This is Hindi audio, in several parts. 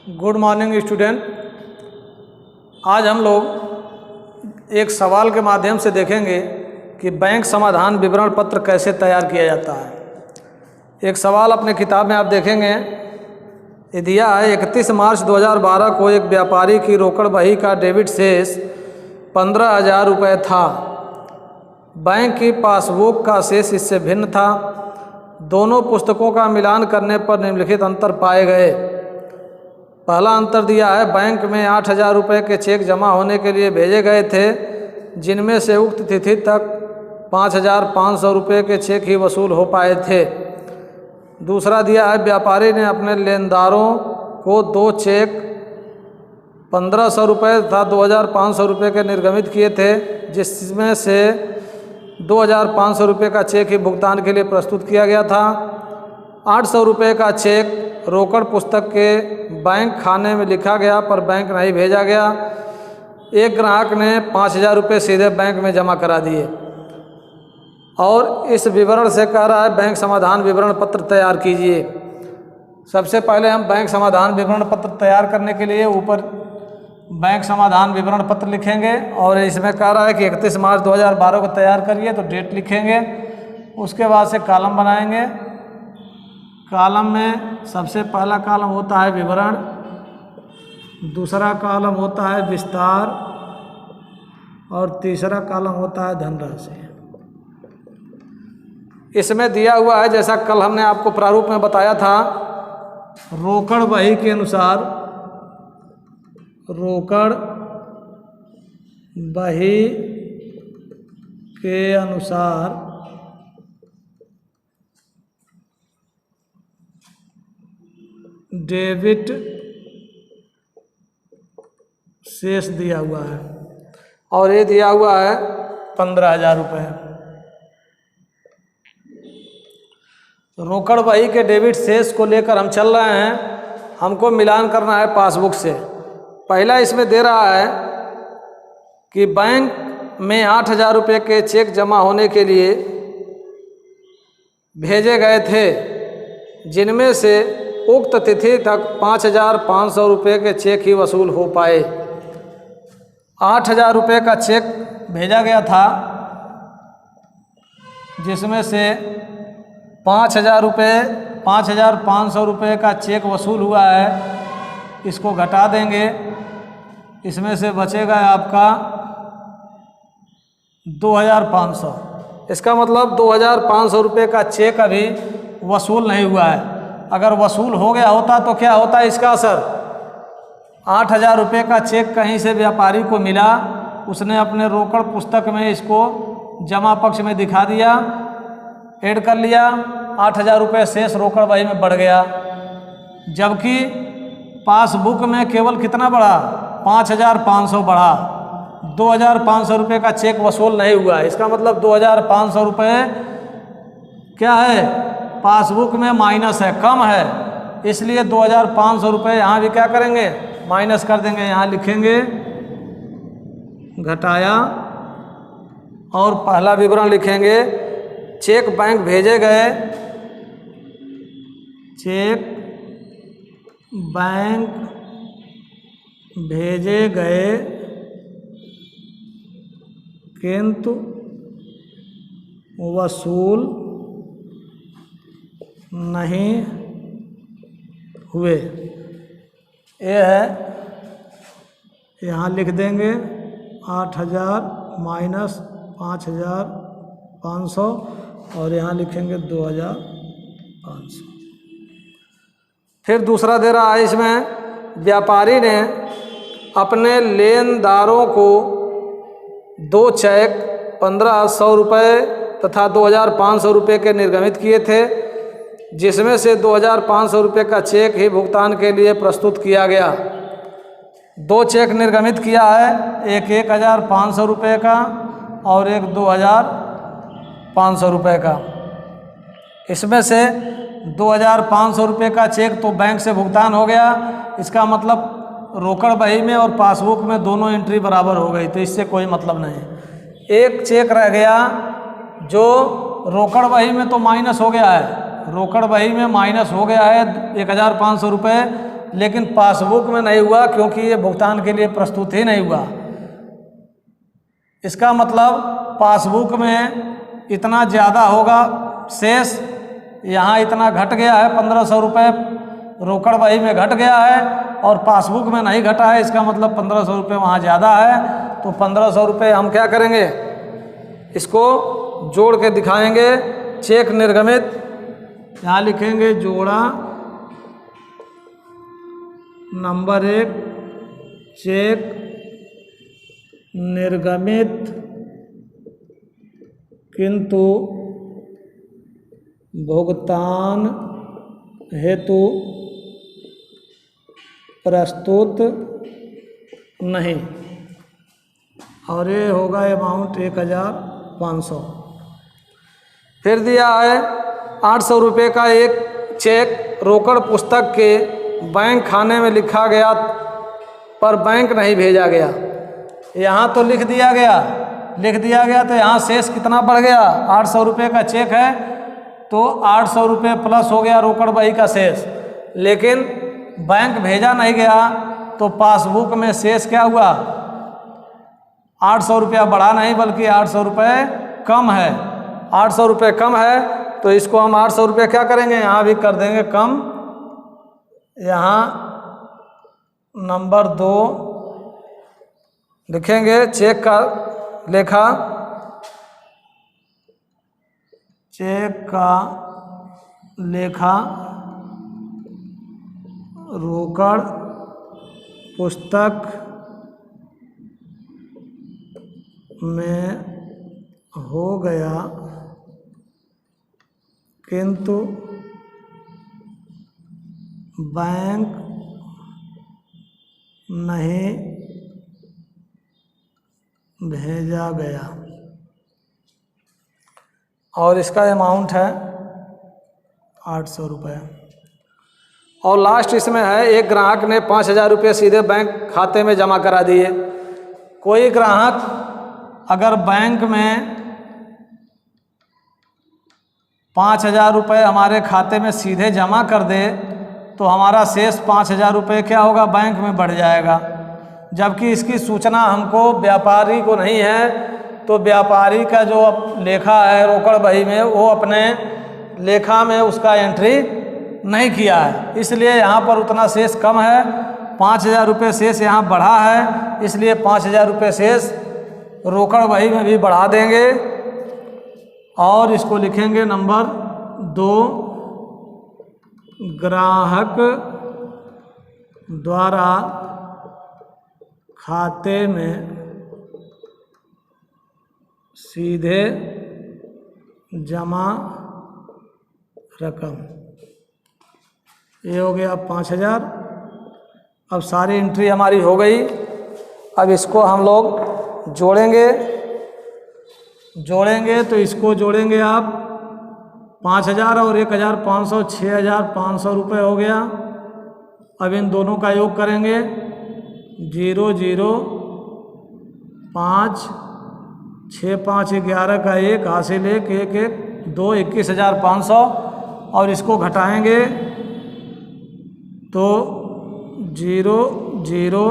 Good morning student. आज हम लोग एक सवाल के माध्यम से देखेंगे कि बैंक समाधान विवरण पत्र कैसे तैयार किया जाता है। एक सवाल अपने किताब में आप देखेंगे, ये दिया है 31 मार्च 2012 को एक व्यापारी की रोकड़ बही का डेबिट शेष 15,000 रुपये था। बैंक की पासबुक का शेष इससे भिन्न था। दोनों पुस्तकों का मिलान करने पर निम्नलिखित अंतर पाए गए। पहला अंतर दिया है, बैंक में 8,000 रुपये के चेक जमा होने के लिए भेजे गए थे, जिनमें से उक्त तिथि तक 5,500 रुपये के चेक ही वसूल हो पाए थे। दूसरा दिया है, व्यापारी ने अपने लेनदारों को 2 चेक 1,500 रुपये तथा 2,500 रुपये के निर्गमित किए थे, जिसमें से 2,500 रुपये का चेक ही भुगतान के लिए प्रस्तुत किया गया था। 800 रुपये का चेक रोकड़ पुस्तक के बैंक खाने में लिखा गया पर बैंक नहीं भेजा गया। एक ग्राहक ने 5,000 रुपये सीधे बैंक में जमा करा दिए और इस विवरण से कह रहा है बैंक समाधान विवरण पत्र तैयार कीजिए। सबसे पहले हम बैंक समाधान विवरण पत्र तैयार करने के लिए ऊपर बैंक समाधान विवरण पत्र लिखेंगे और इसमें कह रहा है कि 31 मार्च 2012 को तैयार करिए, तो डेट लिखेंगे। उसके बाद से कॉलम बनाएंगे। कॉलम में सबसे पहला कॉलम होता है विवरण, दूसरा कॉलम होता है विस्तार और तीसरा कॉलम होता है धनराशि। इसमें दिया हुआ है, जैसा कल हमने आपको प्रारूप में बताया था, रोकड़ बही के अनुसार, रोकड़ बही के अनुसार डेबिट शेष दिया हुआ है और ये दिया हुआ है 15,000 रुपये। रोकड़ बही के डेबिट शेष को लेकर हम चल रहे हैं। हमको मिलान करना है पासबुक से। पहला इसमें दे रहा है कि बैंक में 8,000 रुपये के चेक जमा होने के लिए भेजे गए थे, जिनमें से उक्त तिथि तक 5,500 रुपये के चेक ही वसूल हो पाए। 8,000 रुपये का चेक भेजा गया था, जिसमें से 5,500 रुपये का चेक वसूल हुआ है। इसको घटा देंगे, इसमें से बचेगा आपका 2,500। इसका मतलब 2,500 रुपये का चेक अभी वसूल नहीं हुआ है। अगर वसूल हो गया होता तो क्या होता है इसका असर? 8,000 रुपये का चेक कहीं से व्यापारी को मिला, उसने अपने रोकड़ पुस्तक में इसको जमा पक्ष में दिखा दिया, ऐड कर लिया, 8,000 रुपये शेष रोकड़ बही में बढ़ गया। जबकि पासबुक में केवल कितना बढ़ा? 5,500 बढ़ा। 2,500 रुपये का चेक वसूल नहीं हुआ। इसका मतलब 2,500 रुपये क्या है? पासबुक में माइनस है, कम है। इसलिए 2,500 रुपये यहाँ भी क्या करेंगे? माइनस कर देंगे। यहाँ लिखेंगे घटाया और पहला विवरण लिखेंगे, चेक बैंक भेजे गए, चेक बैंक भेजे गए किंतु वसूल नहीं हुए। ये है, यहाँ लिख देंगे 8,000 माइनस 5,500 और यहाँ लिखेंगे 2,500। फिर दूसरा दे रहा है, इसमें व्यापारी ने अपने लेनदारों को 2 चेक 1,500 रुपये तथा 2,500 रुपये के निर्गमित किए थे, जिसमें से 2,500 रुपये का चेक ही भुगतान के लिए प्रस्तुत किया गया। 2 चेक निर्गमित किया है, एक 1,500 रुपये का और एक 2,500 रुपये का। इसमें से 2,500 रुपये का चेक तो बैंक से भुगतान हो गया। इसका मतलब रोकड़ बही में और पासबुक में दोनों एंट्री बराबर हो गई, तो इससे कोई मतलब नहीं। एक चेक रह गया जो रोकड़ बही में तो माइनस हो गया है, रोकड़ बही में माइनस हो गया है 1,500 रुपये लेकिन पासबुक में नहीं हुआ क्योंकि ये भुगतान के लिए प्रस्तुत ही नहीं हुआ। इसका मतलब पासबुक में इतना ज़्यादा होगा शेष, यहाँ इतना घट गया है, 1500 रुपये रोकड़ बही में घट गया है और पासबुक में नहीं घटा है, इसका मतलब 1500 रुपये वहाँ ज़्यादा है। तो 1500 रुपये हम क्या करेंगे, इसको जोड़ के दिखाएंगे। चेक निर्गमित, यहाँ लिखेंगे जोड़ा नंबर 1, चेक निर्गमित किंतु भुगतान हेतु प्रस्तुत नहीं, और ये होगा अमाउंट 1500। फिर दिया है 800 रुपये का एक चेक रोकड़ पुस्तक के बैंक खाने में लिखा गया पर बैंक नहीं भेजा गया। यहाँ तो लिख दिया गया तो यहाँ शेष कितना बढ़ गया, 800 रुपये का चेक है तो 800 रुपये प्लस हो गया रोकड़ बही का शेष, लेकिन बैंक भेजा नहीं गया तो पासबुक में शेष क्या हुआ, 800 रुपया बढ़ा नहीं बल्कि 800 रुपये कम है। 800 रुपये कम है तो इसको हम 800 रुपये क्या करेंगे, यहाँ भी कर देंगे कम। यहाँ नंबर 2 लिखेंगे, चेक का लेखा, चेक का लेखा रोकड़ पुस्तक में हो गया किंतु बैंक नहीं भेजा गया, और इसका अमाउंट है 800 रुपये। और लास्ट इसमें है, एक ग्राहक ने 5000 रुपये सीधे बैंक खाते में जमा करा दिए। कोई ग्राहक अगर बैंक में 5000 रुपये हमारे खाते में सीधे जमा कर दे तो हमारा शेष 5000 रुपये क्या होगा, बैंक में बढ़ जाएगा। जबकि इसकी सूचना हमको व्यापारी को नहीं है, तो व्यापारी का जो लेखा है रोकड़ बही में वो अपने लेखा में उसका एंट्री नहीं किया है, इसलिए यहाँ पर उतना शेष कम है। 5000 रुपये शेष यहाँ बढ़ा है, इसलिए 5000 रुपये शेष रोकड़ बही में भी बढ़ा देंगे और इसको लिखेंगे नंबर 2, ग्राहक द्वारा खाते में सीधे जमा रकम, ये हो गया 5000। अब सारी एंट्री हमारी हो गई। अब इसको हम लोग जोड़ेंगे तो इसको जोड़ेंगे आप 5000 और 1500, 6500 रुपये हो गया। अब इन दोनों का योग करेंगे, 0 0 5 6 5 11 का 1 हासिल 1 1 1 2 21,500, और इसको घटाएंगे तो 0 0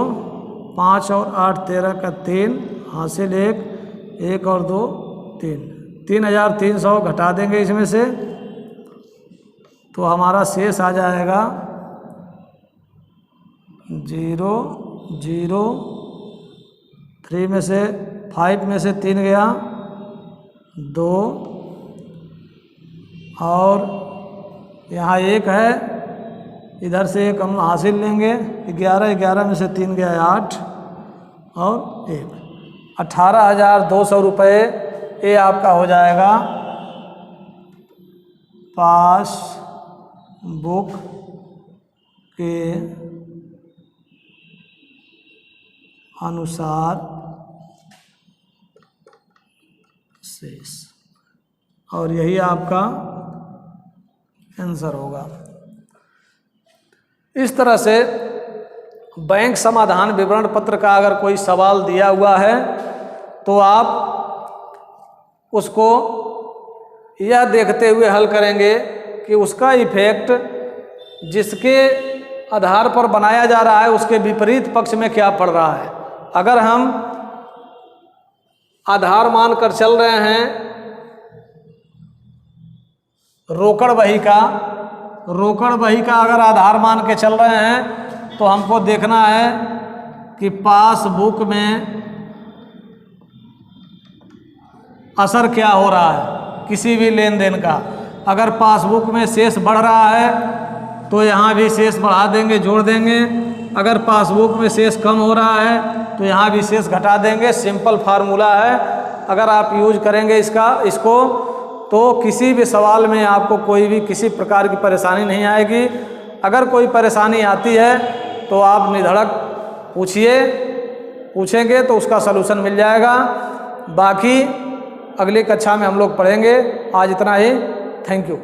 5 और 8 13 का 3 हासिल 1 1 और 2 3, 3300 घटा देंगे इसमें से तो हमारा शेष आ जाएगा 0 0 3 में से 5 में से 3 गया 2, और यहाँ 1 है, इधर से 1 हम हासिल लेंगे, 11 11 में से 3 गया 8 और 1, 18,200 रुपये ये आपका हो जाएगा पासबुक के अनुसार शेष, और यही आपका आंसर होगा। इस तरह से बैंक समाधान विवरण पत्र का अगर कोई सवाल दिया हुआ है तो आप उसको यह देखते हुए हल करेंगे कि उसका इफेक्ट जिसके आधार पर बनाया जा रहा है उसके विपरीत पक्ष में क्या पड़ रहा है। अगर हम आधार मानकर चल रहे हैं रोकड़ बही का अगर आधार मान के चल रहे हैं तो हमको देखना है कि पासबुक में असर क्या हो रहा है किसी भी लेन देन का। अगर पासबुक में शेष बढ़ रहा है तो यहाँ भी शेष बढ़ा देंगे, जोड़ देंगे। अगर पासबुक में शेष कम हो रहा है तो यहाँ भी शेष घटा देंगे। सिंपल फार्मूला है, अगर आप यूज करेंगे इसको तो किसी भी सवाल में आपको कोई भी किसी प्रकार की परेशानी नहीं आएगी। अगर कोई परेशानी आती है तो आप निधड़क पूछेंगे तो उसका सलूशन मिल जाएगा। बाकी अगली कक्षा में हम लोग पढ़ेंगे। आज इतना ही। Thank you.